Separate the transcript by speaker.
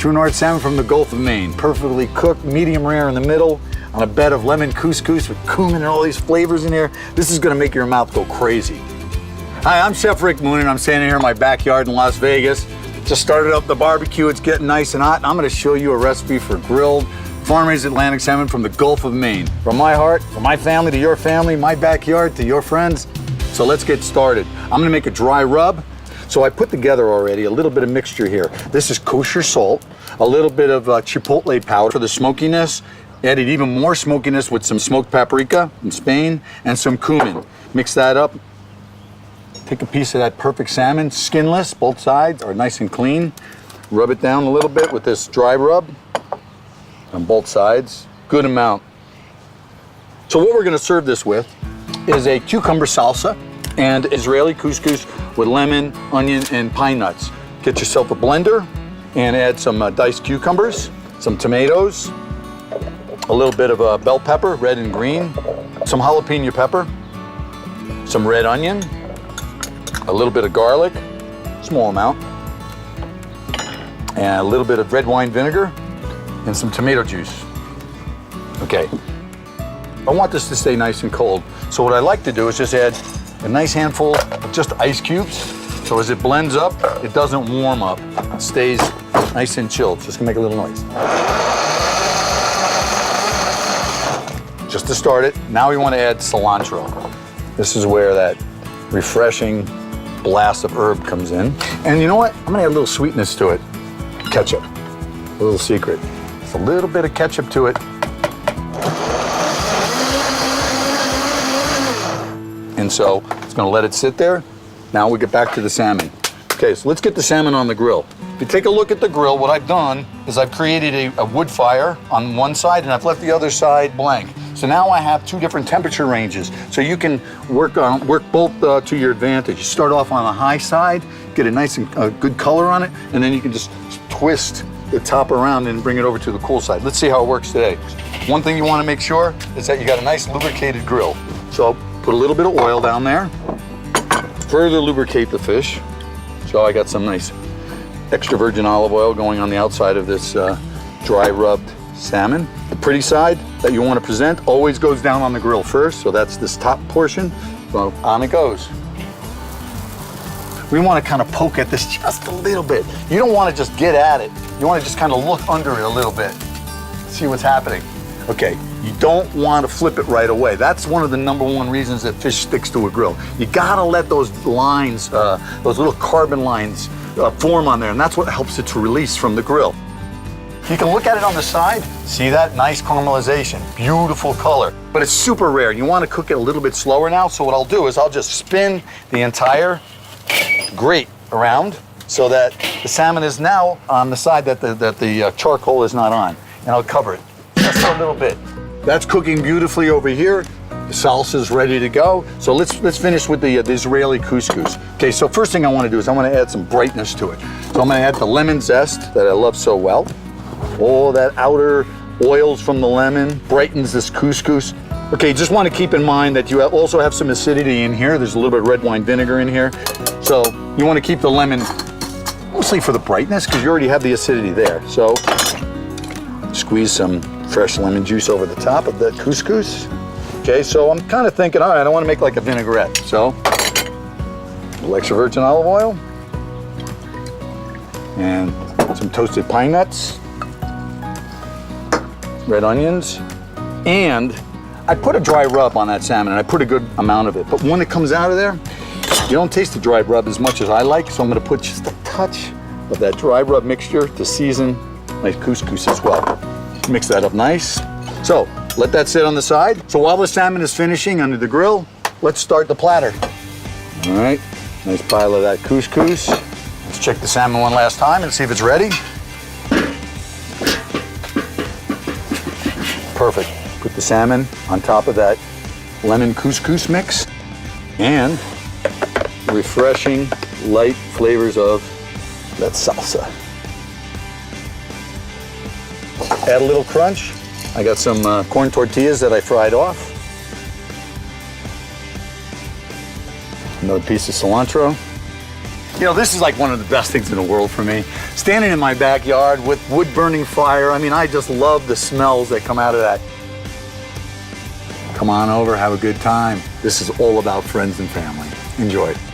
Speaker 1: True North salmon from the Gulf of Maine. Perfectly cooked, medium rare in the middle, on a bed of lemon couscous with cumin and all these flavors in here. This is gonna make your mouth go crazy. Hi, I'm Chef Rick Moonen. I'm standing here in my backyard in Las Vegas. Just started up the barbecue. It's getting nice and hot. And I'm gonna show you a recipe for grilled farm-raised Atlantic salmon from the Gulf of Maine. From my heart, from my family to your family, my backyard to your friends. So let's get started. I'm gonna make a dry rub. So I put together already a little bit of mixture here. This is kosher salt, a little bit of chipotle powder for the smokiness. Added even more smokiness with some smoked paprika from Spain and some cumin. Mix that up. Take a piece of that perfect salmon, skinless, both sides are nice and clean. Rub it down a little bit with this dry rub on both sides, good amount. So what we're gonna serve this with is a cucumber salsa and Israeli couscous with lemon, onion, and pine nuts. Get yourself a blender and add some diced cucumbers, some tomatoes, a little bit of bell pepper, red and green, some jalapeno pepper, some red onion, a little bit of garlic, small amount, and a little bit of red wine vinegar, and some tomato juice. Okay, I want this to stay nice and cold. So what I like to do is just add a nice handful of just ice cubes. So as it blends up, it doesn't warm up. It stays nice and chilled. Just gonna make a little noise. Just to start it, now we want to add cilantro. This is where that refreshing blast of herb comes in. And you know what? I'm gonna add a little sweetness to it. Ketchup, a little secret. Just a little bit of ketchup to it. And so it's gonna let it sit there. Now we get back to the salmon. Okay, so let's get the salmon on the grill. If you take a look at the grill, what I've done is I've created a wood fire on one side and I've left the other side blank. So now I have two different temperature ranges. So you can work both to your advantage. You start off on the high side, get a nice and good color on it, and then you can just twist the top around and bring it over to the cool side. Let's see how it works today. One thing you wanna make sure is that you got a nice lubricated grill. So put a little bit of oil down there, further lubricate the fish. So I got some nice extra virgin olive oil going on the outside of this dry rubbed salmon. The pretty side that you want to present always goes down on the grill first, so that's this top portion. So on it goes. We want to kind of poke at this just a little bit. You don't want to just get at it. You want to just kind of look under it a little bit, see what's happening. Okay, you don't want to flip it right away. That's one of the #1 reasons that fish sticks to a grill. You gotta let those lines, those little carbon lines form on there, and that's what helps it to release from the grill. You can look at it on the side, see that nice caramelization, beautiful color, but it's super rare. You want to cook it a little bit slower now, so what I'll do is I'll just spin the entire grate around so that the salmon is now on the side that the charcoal is not on, and I'll cover it just a little bit. That's cooking beautifully over here. The salsa is ready to go. So let's finish with the Israeli couscous. Okay, so first thing I want to do is I want to add some brightness to it. So I'm going to add the lemon zest that I love so well. All that outer oils from the lemon brightens this couscous. Okay, just want to keep in mind that you also have some acidity in here. There's a little bit of red wine vinegar in here. So you want to keep the lemon mostly for the brightness because you already have the acidity there. So squeeze some fresh lemon juice over the top of that couscous. Okay, so I'm kind of thinking, all right, I want to make like a vinaigrette. So a little extra virgin olive oil and some toasted pine nuts, red onions, and I put a dry rub on that salmon and I put a good amount of it. But when it comes out of there, you don't taste the dry rub as much as I like, so I'm gonna put just a touch of that dry rub mixture to season my couscous as well. Mix that up nice. So let that sit on the side. So while the salmon is finishing under the grill, let's start the platter. All right, nice pile of that couscous. Let's check the salmon one last time and see if it's ready. Perfect. Put the salmon on top of that lemon couscous mix and refreshing light flavors of that salsa. Add a little crunch. I got some corn tortillas that I fried off. Another piece of cilantro. You know, this is like one of the best things in the world for me. standing in my backyard with wood-burning fire. I mean, I just love the smells that come out of that. Come on over, have a good time. This is all about friends and family. Enjoy it.